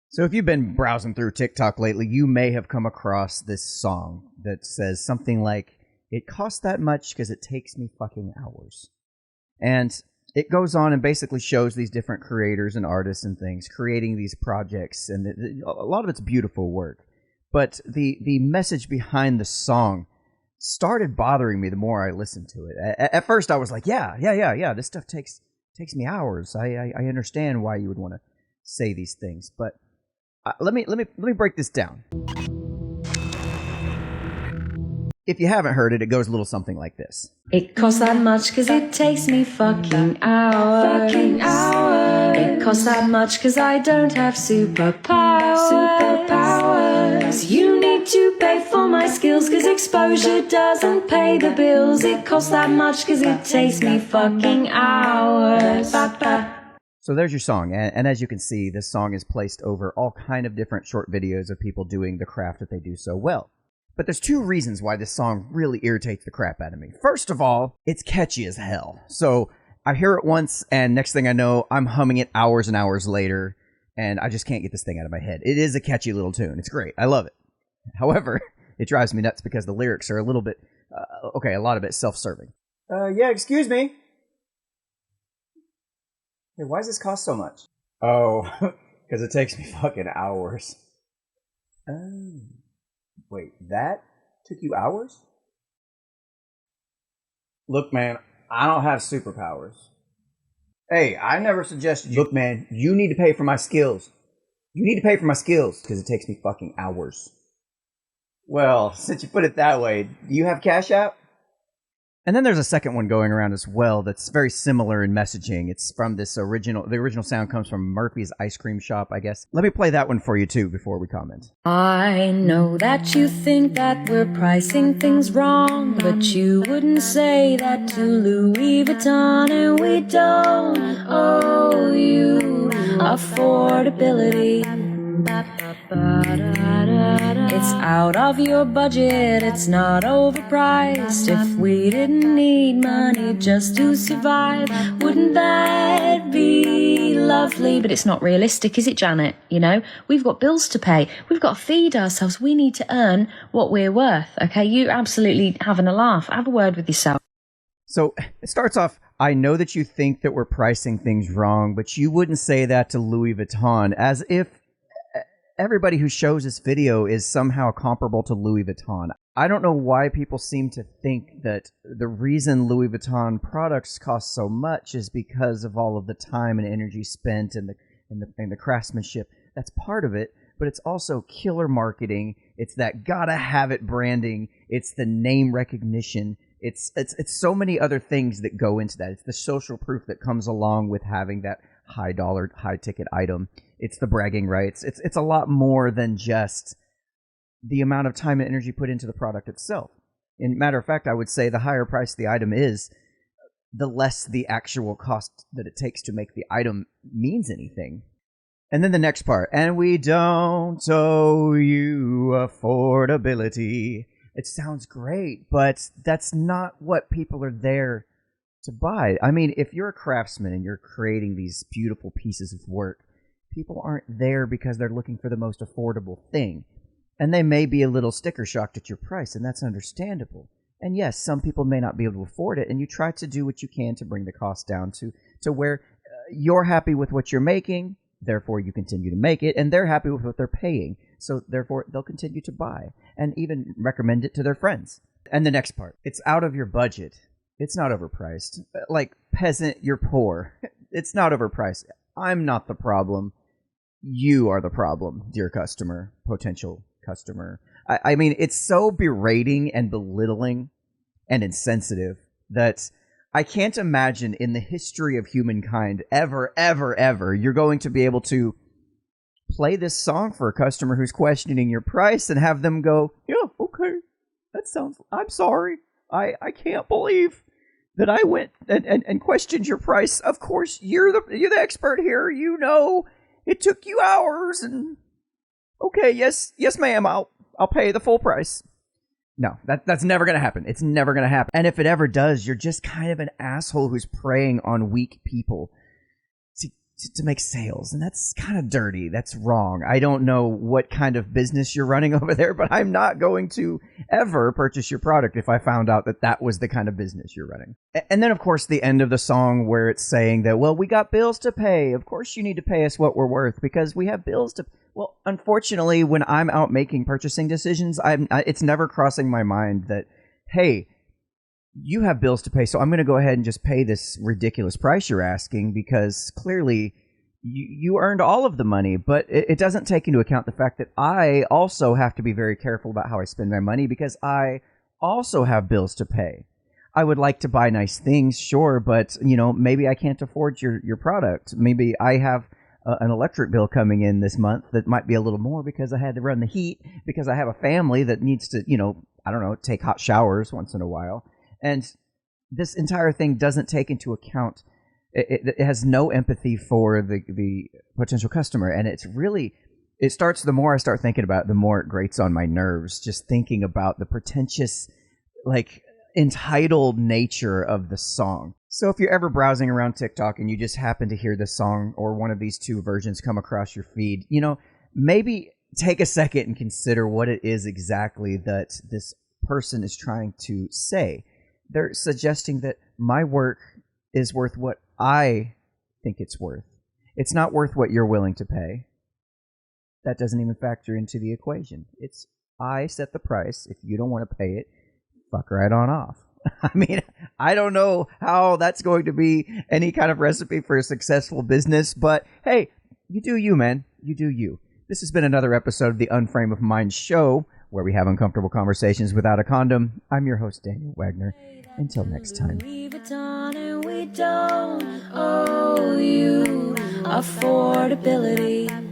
So if you've been browsing through TikTok lately, you may have come across this song that says something like, "It costs that much because it takes me fucking hours." And it goes on and basically shows these different creators and artists and things creating these projects, and a lot of it's beautiful work. But the message behind the song started bothering me the more I listened to it. At first, I was like, yeah, this stuff takes me hours. I understand why you would want to say these things, but let me break this down. If you haven't heard it, it goes a little something like this. It costs that much cause it takes me fucking hours. It costs that much cause I don't have superpowers. You need to pay for my skills cause exposure doesn't pay the bills. It costs that much cause it takes me fucking hours. So there's your song, and as you can see, this song is placed over all kind of different short videos of people doing the craft that they do so well. But there's two reasons why this song really irritates the crap out of me. First of all, it's catchy as hell. So I hear it once, and next thing I know, I'm humming it hours and hours later, and I just can't get this thing out of my head. It is a catchy little tune. It's great. I love it. However, it drives me nuts because the lyrics are a little bit, a lot of it self-serving. Yeah, excuse me. Hey, why does this cost so much? Oh, because it takes me fucking hours. Oh. Wait, that took you hours? Look, man, I don't have superpowers. Hey, I never suggested you... Look, man, you need to pay for my skills. You need to pay for my skills, because it takes me fucking hours. Well, since you put it that way, do you have Cash App? And then there's a second one going around as well that's very similar in messaging. It's from this original... The original sound comes from Murphy's Ice Cream Shop, I guess. Let me play that one for you, too, before we comment. I know that you think that we're pricing things wrong, but you wouldn't say that to Louis Vuitton, and we don't owe you affordability. It's out of your budget, it's not overpriced. If we didn't need money just to survive, wouldn't that be lovely? But it's not realistic, is it, Janet? You know, we've got bills to pay, we've got to feed ourselves, we need to earn what we're worth, okay? You absolutely having a laugh, have a word with yourself. So it starts off, I know that you think that we're pricing things wrong, but you wouldn't say that to Louis Vuitton, as if everybody who shows this video is somehow comparable to Louis Vuitton. I don't know why people seem to think that the reason Louis Vuitton products cost so much is because of all of the time and energy spent and the craftsmanship. That's part of it, but it's also killer marketing. It's that gotta have it branding. It's the name recognition. It's so many other things that go into that. It's the social proof that comes along with having that high dollar, high ticket item. It's the bragging rights. It's a lot more than just the amount of time and energy put into the product itself. In matter of fact, I would say the higher price the item is, the less the actual cost that it takes to make the item means anything. And then the next part, and we don't owe you affordability. It sounds great, but that's not what people are there to buy. I mean, if you're a craftsman and you're creating these beautiful pieces of work, people aren't there because they're looking for the most affordable thing. And they may be a little sticker shocked at your price, and that's understandable. And yes, some people may not be able to afford it, and you try to do what you can to bring the cost down to where you're happy with what you're making, therefore you continue to make it, and they're happy with what they're paying, so therefore they'll continue to buy, and even recommend it to their friends. And the next part, it's out of your budget. It's not overpriced. Like, peasant, you're poor. It's not overpriced. I'm not the problem. You are the problem, dear customer, potential customer. I mean, it's so berating and belittling and insensitive that I can't imagine in the history of humankind ever, you're going to be able to play this song for a customer who's questioning your price and have them go, yeah, okay, that sounds, I'm sorry. I can't believe that I went and questioned your price. Of course, you're the expert here. You know, it took you hours, and okay, yes, ma'am, I'll pay the full price. No, that's never gonna happen. It's never gonna happen. And if it ever does, you're just kind of an asshole who's preying on weak people. See, to make sales, and that's kind of dirty. That's wrong. I don't know what kind of business you're running over there, but I'm not going to ever purchase your product if I found out that that was the kind of business you're running. And then, of course, the end of the song where it's saying that, well, we got bills to pay. Of course you need to pay us what we're worth because we have bills to. Well, unfortunately, when I'm out making purchasing decisions, it's never crossing my mind that, hey, you have bills to pay, so I'm going to go ahead and just pay this ridiculous price you're asking because clearly you earned all of the money, but it doesn't take into account the fact that I also have to be very careful about how I spend my money because I also have bills to pay. I would like to buy nice things, sure, but maybe I can't afford your product. Maybe I have an electric bill coming in this month that might be a little more because I had to run the heat, because I have a family that needs to, take hot showers once in a while. And this entire thing doesn't take into account, it has no empathy for the potential customer. And the more I start thinking about it, the more it grates on my nerves, just thinking about the pretentious, entitled nature of the song. So if you're ever browsing around TikTok and you just happen to hear this song or one of these two versions come across your feed, maybe take a second and consider what it is exactly that this person is trying to say. They're suggesting that my work is worth what I think it's worth. It's not worth what you're willing to pay. That doesn't even factor into the equation. It's I set the price. If you don't want to pay it, fuck right on off. I mean, I don't know how that's going to be any kind of recipe for a successful business, but hey, you do you, man. You do you. This has been another episode of the Unframe of Mind show, where we have uncomfortable conversations without a condom. I'm your host, Daniel Wagner. Until next time. Louis Vuitton and we don't owe you affordability.